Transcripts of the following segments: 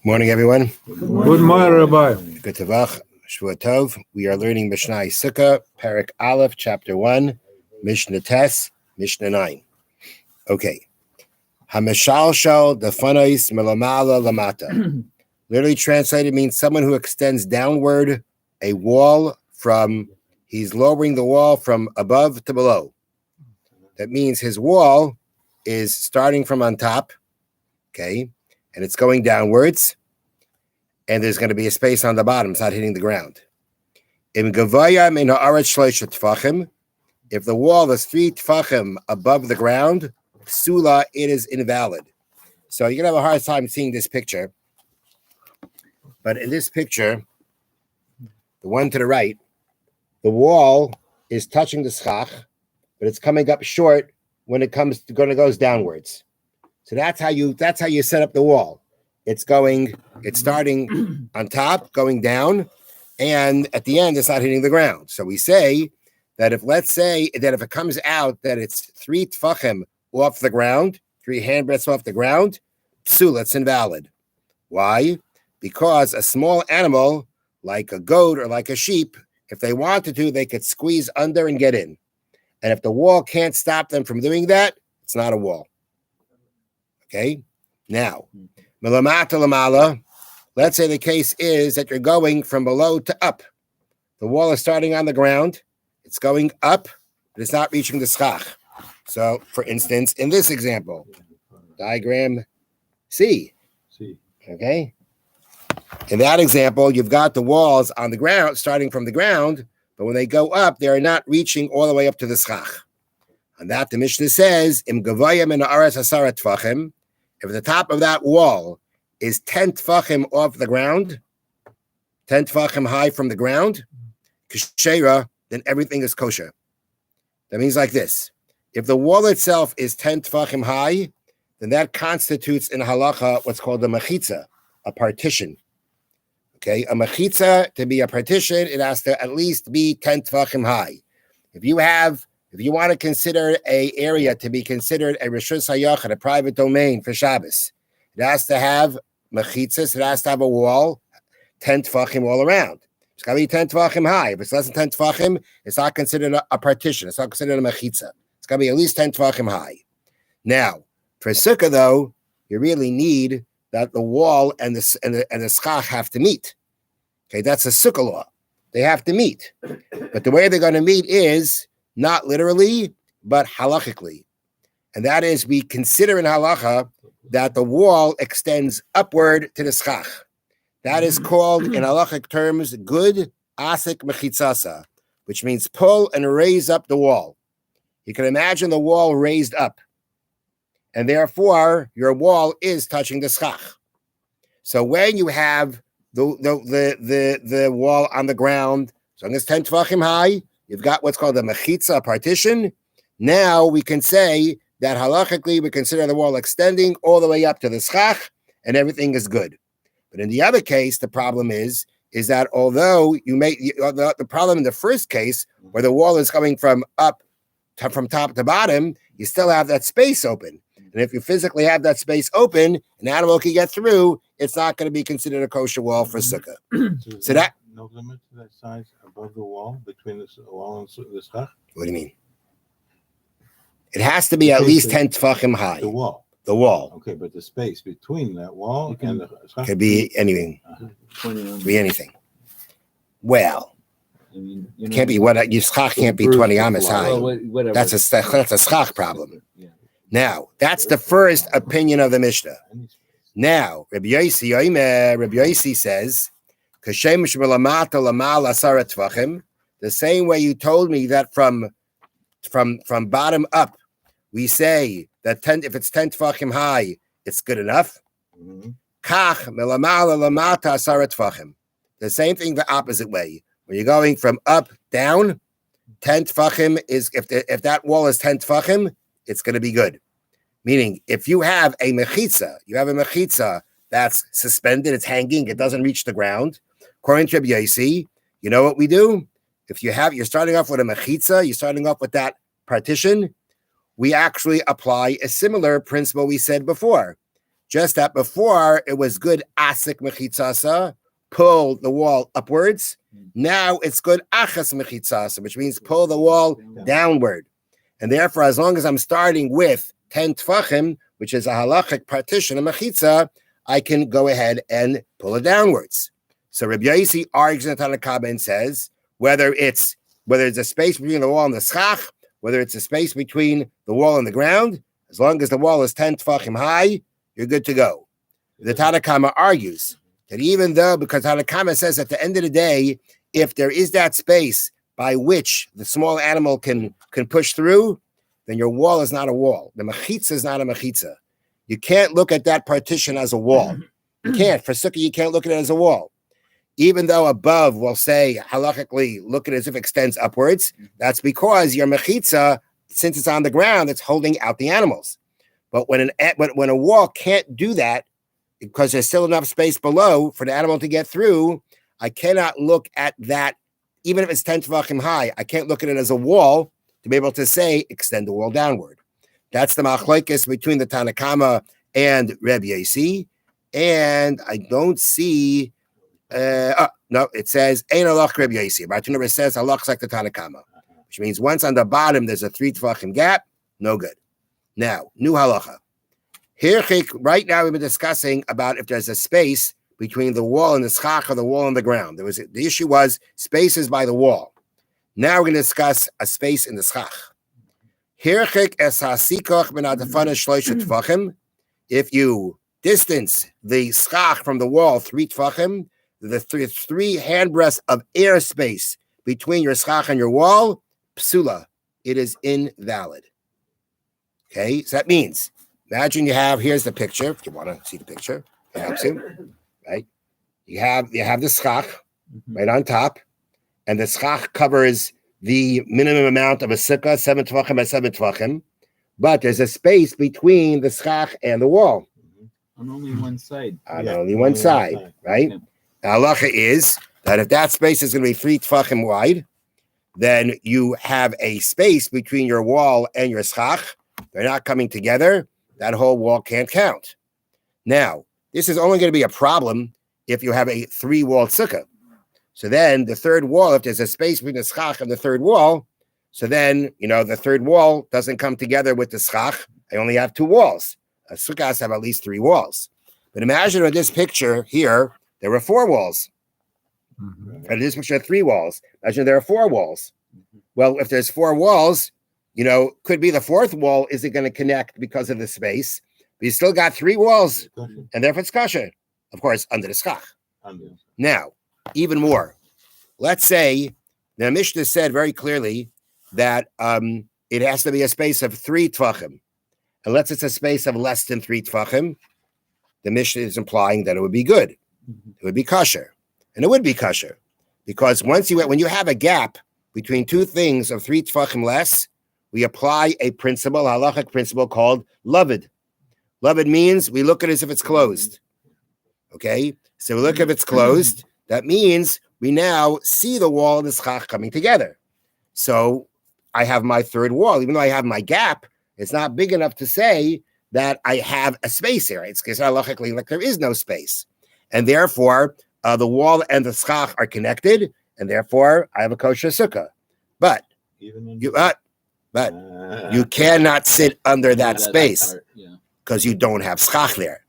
Morning, everyone. Good morning, Rabbi. Good Tavach, Shvua Tov. We are learning Mishnah Sukkah, Parak Aleph, Chapter 1, Mishna Tes, Mishnah 9. Okay. Hameshalshal defanais melamala lamata. Literally translated means someone who extends downward a wall he's lowering the wall from above to below. That means his wall is starting from on top, okay, and it's going downwards, and there's going to be a space on the bottom. It's not hitting the ground. If the wall is 3 tfachim above the ground, psula, it is invalid. So you're going to have a hard time seeing this picture. But in this picture, the one to the right, the wall is touching the schach, but it's coming up short when it goes downwards. So that's how you set up the wall. It's starting on top, going down, and at the end, it's not hitting the ground. So we say that if it comes out that it's 3 tfachim off the ground, 3 handbreadths off the ground, psula, it's invalid. Why? Because a small animal, like a goat or like a sheep, if they wanted to, they could squeeze under and get in. And if the wall can't stop them from doing that, it's not a wall. Okay? Now, melamata lamala, let's say the case is that you're going from below to up. The wall is starting on the ground. It's going up, but it's not reaching the schach. So, for instance, in this example, diagram C. Okay? In that example, you've got the walls on the ground, starting from the ground, but when they go up, they are not reaching all the way up to the schach. And that the Mishnah says, Im gavaya min haaretz asara tfachim, if the top of that wall is 10 tfachim off the ground, 10 tfachim high from the ground, kshera, then everything is kosher. That means like this. If the wall itself is 10 tfachim high, then that constitutes in halacha what's called a mechitza, a partition. Okay, a mechitza, to be a partition, it has to at least be 10 tfachim high. If you want to consider a area to be considered a reshus hayachid, a private domain for Shabbos, it has to have mechitzas, it has to have a wall, 10 tfachim all around. It's got to be 10 tfachim high. If it's less than 10 tfachim, it's not considered a partition. It's not considered a mechitza. It's got to be at least 10 tfachim high. Now, for sukkah, though, you really need that the wall and the schach have to meet. Okay, that's a sukkah law. They have to meet. But the way they're going to meet is not literally, but halachically. And that is, we consider in halacha that the wall extends upward to the schach. That is called, in halachic terms, good asik mechitzasa, which means pull and raise up the wall. You can imagine the wall raised up. And therefore, your wall is touching the schach. So when you have the wall on the ground, so long as 10 tefachim high, you've got what's called a mechitza, partition. Now we can say that halachically we consider the wall extending all the way up to the schach, and everything is good. But in the other case, the problem is that although the problem in the first case, where the wall is coming from top to bottom, you still have that space open. And if you physically have that space open, an animal can get through, it's not going to be considered a kosher wall for sukkah. So that no limit to that size above the wall, between the wall and the schach? What do you mean? It has to be at least 10 tefachim high. The wall. Okay, but the space between that wall and the schach could be anything. Could be anything. Well, it can't be your schach can't be 20 amas high. Well, that's a schach problem. Yeah. Now, that's the first opinion of the Mishnah. Now, Rabbi Yossi says, the same way you told me that from bottom up, we say that if it's 10 tefachim high, it's good enough. Kach melamala lamata asara tefachim. The same thing the opposite way. When you're going from up down, 10 tefachim is, if that wall is 10 tefachim, it's going to be good. Meaning, if you have a mechitza that's suspended, it's hanging, it doesn't reach the ground. According to Rabbi Yossi, you know what we do? If you're starting off with a mechitza, you're starting off with that partition, we actually apply a similar principle we said before. Just that before it was good asik mechitzasa, pull the wall upwards. Now it's good achas mechitzasa, which means pull the wall downward. And therefore, as long as I'm starting with 10 tfachim, which is a halachic partition of mechitza, I can go ahead and pull it downwards. So Rabbi Yossi argues in Tanna Kama and says, whether it's a space between the wall and the schach, whether it's a space between the wall and the ground, as long as the wall is 10 tfachim high, you're good to go. The Tanna Kama argues that even though, because Tanna Kama says at the end of the day, if there is that space by which the small animal can push through, then your wall is not a wall. The mechitza is not a mechitza. You can't look at that partition as a wall. You can't. For sukkah, you can't look at it as a wall. Even though above will say, halachically, look at it as if it extends upwards, that's because your mechitza, since it's on the ground, it's holding out the animals. But when a wall can't do that, because there's still enough space below for the animal to get through, I cannot look at that, even if it's 10 tefachim high, I can't look at it as a wall to be able to say, extend the wall downward. That's the machlokes between the Tanna Kama and Rebbe Yossi. And I don't see, no, it says, Ein halach Rebbe Yossi. Bartuner says, halach like the Tanna Kama, which means once on the bottom, there's a 3 tefachim gap, no good. Now, new halacha. Here, right now, we've been discussing about if there's a space between the wall and the schach or the wall and the ground. The issue was spaces by the wall. Now we're going to discuss a space in the schach. If you distance the schach from the wall 3 tefachim, the three handbreadths of air space between your schach and your wall, psula, it is invalid. Okay, so that means, imagine you have, here's the picture, if you want to see the picture, it helps you, right? You have the schach right on top, and the schach covers the minimum amount of a sukkah, 7 tvachim by 7 tvachim, but there's a space between the schach and the wall. On only one side. On only one side, right? Okay. The halacha is that if that space is going to be 3 tvachim wide, then you have a space between your wall and your schach. They're not coming together. That whole wall can't count. Now, this is only going to be a problem if you have a 3-walled sukkah. So then the third wall, if there's a space between the schach and the third wall, so then, the third wall doesn't come together with the schach. I only have 2 walls. A sukkah has to have at least 3 walls. But imagine in this picture here, there were 4 walls. And in this picture, 3 walls. Imagine there are 4 walls. Well, if there's 4 walls, could be the 4th wall isn't going to connect because of the space. But you still got 3 walls, and therefore it's kosher. Of course, under the schach. Now, even more. Let's say the Mishna said very clearly that it has to be a space of 3 tvachim. Unless it's a space of less than 3 tvachim, the Mishna is implying that it would be good. It would be kosher. And it would be kosher. Because when you have a gap between 2 things of 3 tvachim less, we apply a principle, a halachic principle called lavid. Lavid means we look at it as if it's closed. Okay? So we look if it's closed. That means we now see the wall and the schach coming together. So I have my third wall. Even though I have my gap, it's not big enough to say that I have a space here. It's because halachically, like there is no space. And therefore, the wall and the schach are connected, and therefore I have a kosher sukkah. But you cannot sit under that space because you don't have schach there.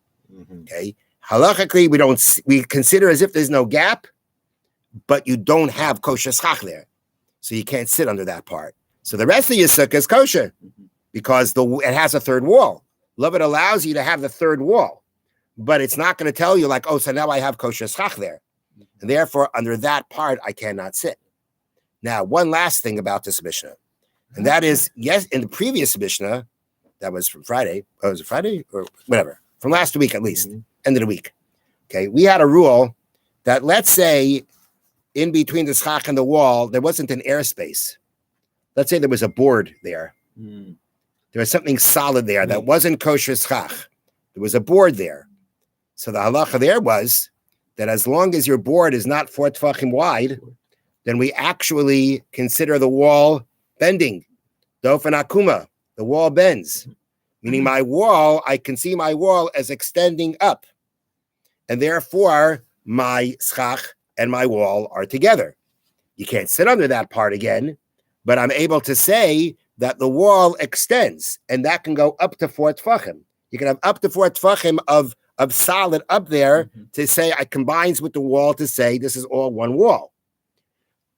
Okay, halachically we consider as if there's no gap, but you don't have kosher schach there, so you can't sit under that part. So the rest of your sukkah is kosher because it has a third wall. Love it allows you to have the third wall, but it's not going to tell you like, oh, so now I have kosher schach there, and therefore under that part I cannot sit. Now, one last thing about this Mishnah. And that is, yes, in the previous Mishnah, that was from Friday. Oh, was it Friday? Or whatever. From last week, at least. End of the week. Okay. We had a rule that, let's say, in between the schach and the wall, there wasn't an airspace. Let's say there was a board there. There was something solid there that wasn't kosher schach. There was a board there. So the halacha there was that as long as your board is not 4 tefachim wide, then we actually consider the wall bending. Dofen akuma, the wall bends. meaning my wall, I can see my wall as extending up. And therefore, my schach and my wall are together. You can't sit under that part again, but I'm able to say that the wall extends, and that can go up to 4 tfachim. You can have up to 4 tfachim of solid up there to say I combines with the wall to say this is all one wall.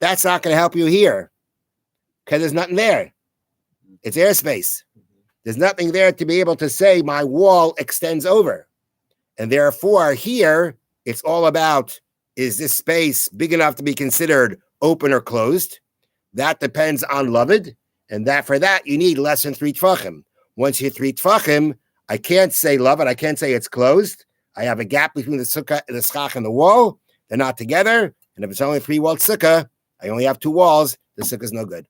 That's not going to help you here because there's nothing there. It's airspace. There's nothing there to be able to say my wall extends over. And therefore, here, it's all about, is this space big enough to be considered open or closed? That depends on Lamed. And that for that, you need less than 3 tfachim. Once you hit 3 tfachim, I can't say Lamed. I can't say it's closed. I have a gap between the sukkah, the schach, and the wall. They're not together. And if it's only 3-walled sukkah, I only have 2 walls. The sukkah is no good.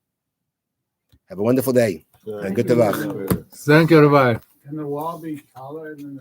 Have a wonderful day. And good tavach. Thank you, Rabbi. Can the wall be taller than the